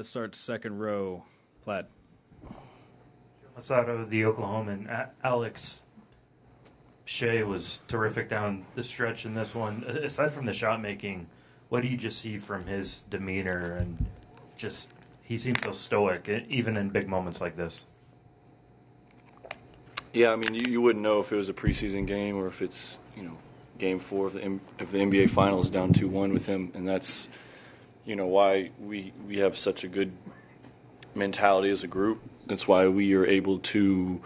Let's start second row. Platt. Outside of the Oklahoman, Alex Shea was terrific down the stretch in this one. Aside from the shot making, what do you just see from his demeanor and just he seems so stoic, even in big moments like this? Yeah, I mean, you wouldn't know if it was a preseason game or if it's, game 4 of the NBA Finals down 2-1 with him, and that's, why we have such a good mentality as a group. That's why we are able to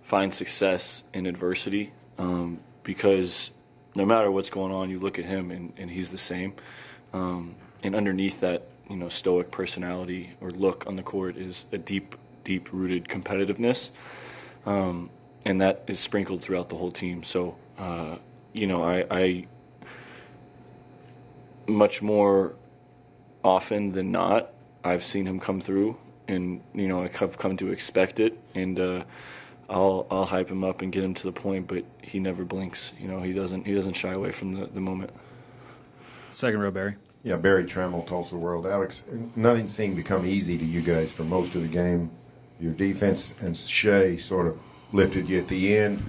find success in adversity, because no matter what's going on, you look at him and he's the same. And underneath that, stoic personality or look on the court is a deep-rooted competitiveness. And that is sprinkled throughout the whole team. So, I much more often than not, I've seen him come through, and I have come to expect it. And I'll hype him up and get him to the point, but he never blinks. He doesn't shy away from the moment. Second row, Barry. Yeah, Barry Trammell, Tulsa World. Alex, nothing seemed to come easy to you guys for most of the game. Your defense and Shea sort of lifted you at the end,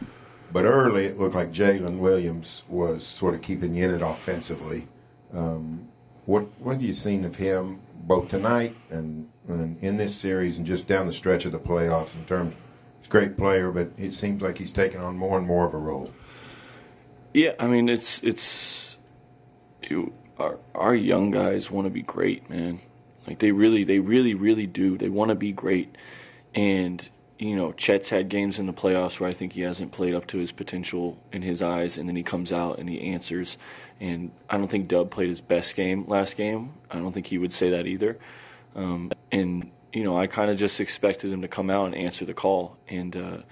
but early it looked like Jalen Williams was sort of keeping you in it offensively. What have you seen of him both tonight and in this series and just down the stretch of the playoffs in terms? He's a great player, but it seems like he's taking on more and more of a role. Yeah, I mean our young guys want to be great, man. Like they really do. They want to be great. And, Chet's had games in the playoffs where I think he hasn't played up to his potential in his eyes, and then he comes out and he answers. And I don't think Dub played his best game last game. I don't think he would say that either. I kind of just expected him to come out and answer the call. And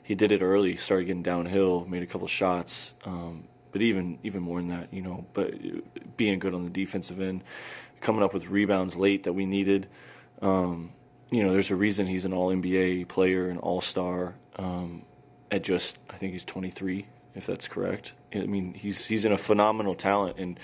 he did it early, started getting downhill, made a couple shots. But even more than that, but being good on the defensive end, coming up with rebounds late that we needed. There's a reason he's an All-NBA player, an All-Star, I think he's 23, if that's correct. I mean, he's in a phenomenal talent, and,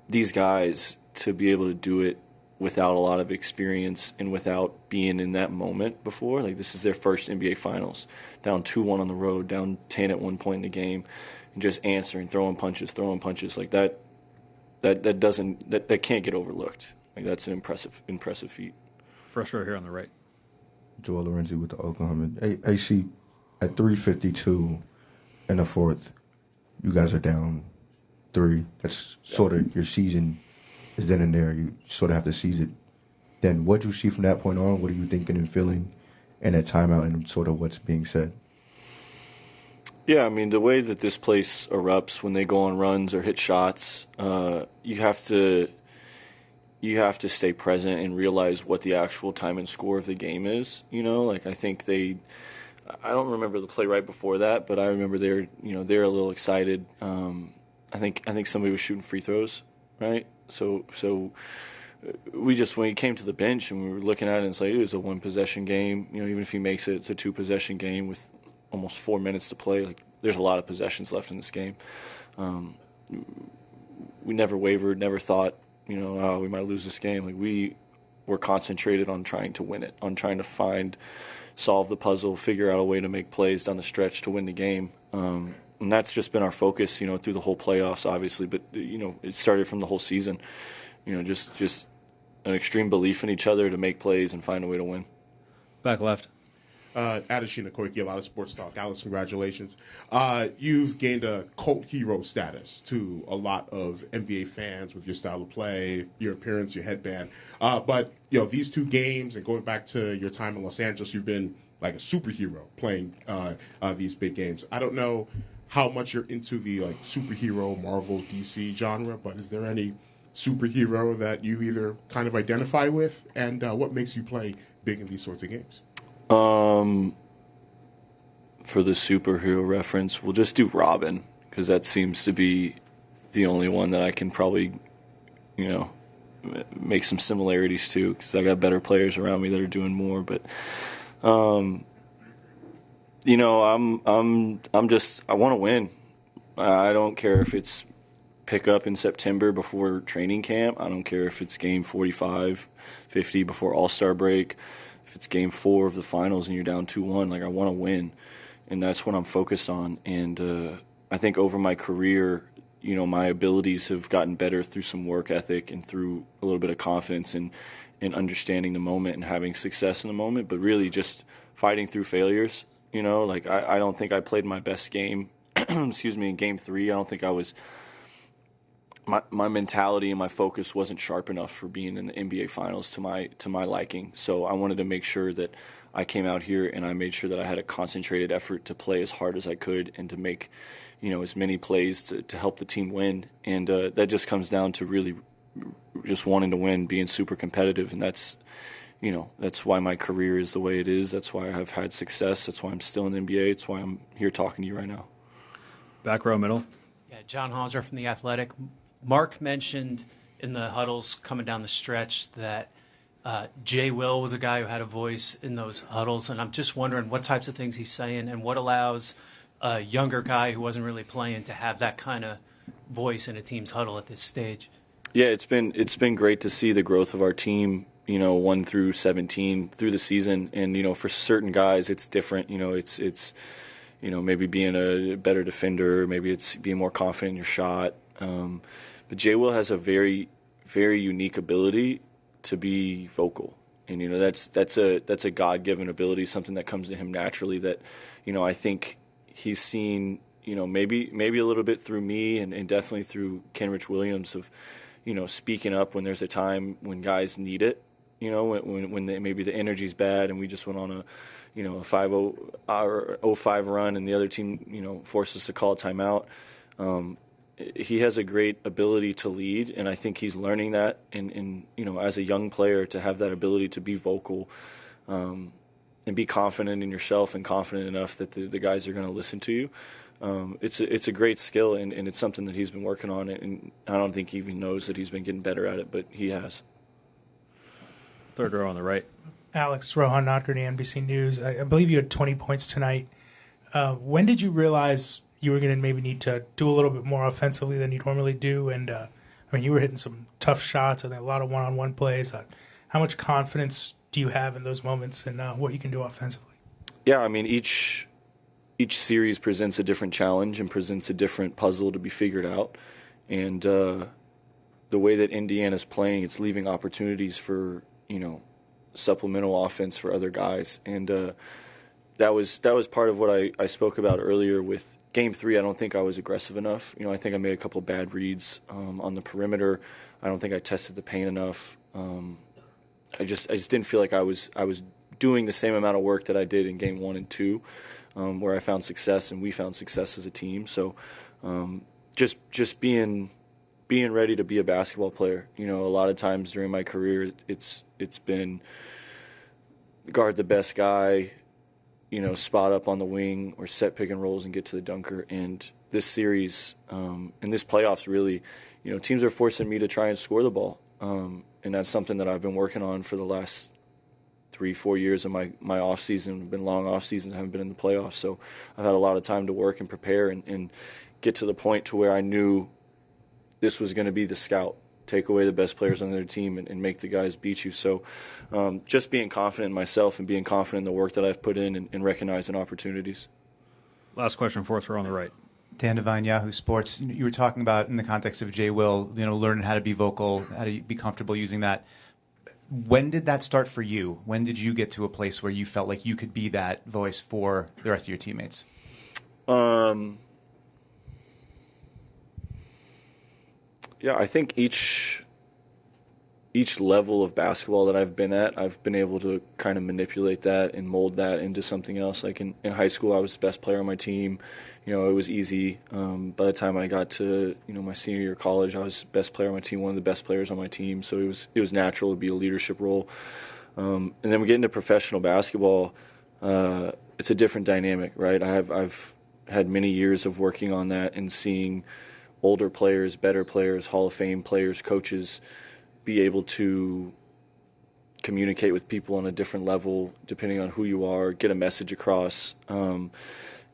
these guys, to be able to do it without a lot of experience and without being in that moment before, like this is their first NBA Finals, down 2-1 on the road, down 10 at one point in the game, and just answering, throwing punches, like that can't get overlooked. Like that's an impressive feat. First row here on the right. Joel Lorenzi with the Oklahoma. AC at 3:52 in the fourth, you guys are down 3. That's sort of your season is then and there. You sort of have to seize it. Then what do you see from that point on? What are you thinking and feeling in that timeout and sort of what's being said? Yeah, I mean, the way that this place erupts when they go on runs or hit shots, you have to stay present and realize what the actual time and score of the game is. I think I don't remember the play right before that, but I remember they're a little excited. I think somebody was shooting free throws, right? So we just, when he came to the bench and we were looking at it, and it's like, it was a 1-possession game. Even if he makes it, it's a 2-possession game with almost 4 minutes to play. Like, there's a lot of possessions left in this game. We never wavered, never thought, we might lose this game. Like, we were concentrated on trying to win it, on trying to solve the puzzle, figure out a way to make plays down the stretch to win the game. And that's just been our focus, through the whole playoffs, obviously. But, it started from the whole season. Just an extreme belief in each other to make plays and find a way to win. Back left. Adeshina Koiki, a lot of sports talk. Alice, congratulations. You've gained a cult hero status to a lot of NBA fans with your style of play, your appearance, your headband. But these 2 games and going back to your time in Los Angeles, you've been like a superhero playing these big games. I don't know how much you're into the superhero Marvel DC genre, but is there any superhero that you either kind of identify with, and what makes you play big in these sorts of games? For the superhero reference, we'll just do Robin, because that seems to be the only one that I can probably, make some similarities to, because I got better players around me that are doing more. But, I'm just, I want to win. I don't care if it's pick up in September before training camp. I don't care if it's game 45, 50 before All-Star break, if it's game 4 of the finals and you're down 2-1. Like, I want to win, and that's what I'm focused on. And I think over my career, you know, my abilities have gotten better through some work ethic and through a little bit of confidence and understanding the moment and having success in the moment, but really just fighting through failures. You know, like, I don't think I played my best game, excuse me, in game 3. I don't think I was my mentality and my focus wasn't sharp enough for being in the NBA finals to my liking. So I wanted to make sure that I came out here and I made sure that I had a concentrated effort to play as hard as I could and to make, you know, as many plays to help the team win. And that just comes down to really just wanting to win, being super competitive. And that's, you know, that's why my career is the way it is. That's why I've had success. That's why I'm still in the NBA. It's why I'm here talking to you right now. Back row, middle. Yeah, John Hauser from The Athletic. Mark mentioned in the huddles coming down the stretch that Jay Will was a guy who had a voice in those huddles, and I'm just wondering what types of things he's saying and what allows a younger guy who wasn't really playing to have that kind of voice in a team's huddle at this stage. Yeah, it's been great to see the growth of our team, you know, 1 through 17 through the season. And, you know, for certain guys it's different. You know, it's you know, maybe being a better defender, maybe it's being more confident in your shot. But Jay Will has a very, very unique ability to be vocal. And, you know, that's a God-given ability, something that comes to him naturally that, you know, I think he's seen, you know, maybe a little bit through me and definitely through Kenrich Williams of, you know, speaking up when there's a time when guys need it, you know, when maybe the energy's bad and we just went on a, you know, a 5-0 or 0-5 run and the other team, you know, forced us to call a timeout. He has a great ability to lead, and I think he's learning that. And you know, as a young player, to have that ability to be vocal and be confident in yourself and confident enough that the guys are going to listen to you. It's a great skill, and it's something that he's been working on, and I don't think he even knows that he's been getting better at it, but he has. Third row on the right. Alex, Rohan Nadkarni, NBC News. I believe you had 20 points tonight. When did you realize you were going to maybe need to do a little bit more offensively than you normally do? And, I mean, you were hitting some tough shots and a lot of one-on-one plays. How much confidence do you have in those moments and what you can do offensively? Yeah, I mean, each series presents a different challenge and presents a different puzzle to be figured out. And the way that Indiana's playing, it's leaving opportunities for, you know, supplemental offense for other guys. And that was part of what I spoke about earlier with Game 3. I don't think I was aggressive enough. You know, I think I made a couple bad reads on the perimeter. I don't think I tested the paint enough. I just didn't feel like I was doing the same amount of work that I did in Game 1 and 2, where I found success and we found success as a team. So just being ready to be a basketball player. You know, a lot of times during my career, it's been guard the best guy, you know, spot up on the wing or set pick and rolls and get to the dunker. And this series and this playoffs really, you know, teams are forcing me to try and score the ball. And that's something that I've been working on for the last 3-4 years of my off season. Been long off seasons, haven't been in the playoffs. So I've had a lot of time to work and prepare and get to the point to where I knew this was going to be the scout. Take away the best players on their team and make the guys beat you. So just being confident in myself and being confident in the work that I've put in and recognizing opportunities. Last question, fourth row on the right. Dan Devine, Yahoo Sports. You were talking about, in the context of Jay Will, you know, learning how to be vocal, how to be comfortable using that. When did that start for you? When did you get to a place where you felt like you could be that voice for the rest of your teammates? Yeah, I think each level of basketball that I've been at, I've been able to kind of manipulate that and mold that into something else. Like in high school, I was the best player on my team. You know, it was easy. By the time I got to, you know, my senior year of college, I was the best player on my team, one of the best players on my team. So it was natural to be a leadership role. And then we get into professional basketball. It's a different dynamic, right? I've had many years of working on that and seeing older players, better players, Hall of Fame players, coaches be able to communicate with people on a different level depending on who you are, get a message across.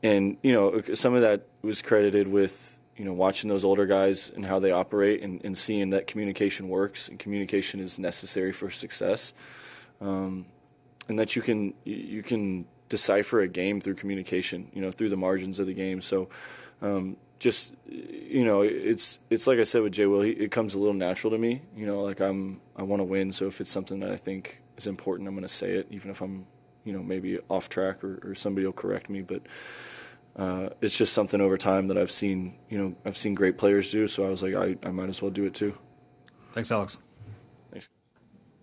And, you know, some of that was credited with, watching those older guys and how they operate and seeing that communication works and communication is necessary for success, and that you can decipher a game through communication, through the margins of the game. So it's like I said with Jay Will, it comes a little natural to me. I want to win, so if it's something that I think is important, I'm going to say it, even if I'm maybe off track or somebody will correct me. But it's just something over time that I've seen great players do. So I was like, I might as well do it too. Thanks, Alex.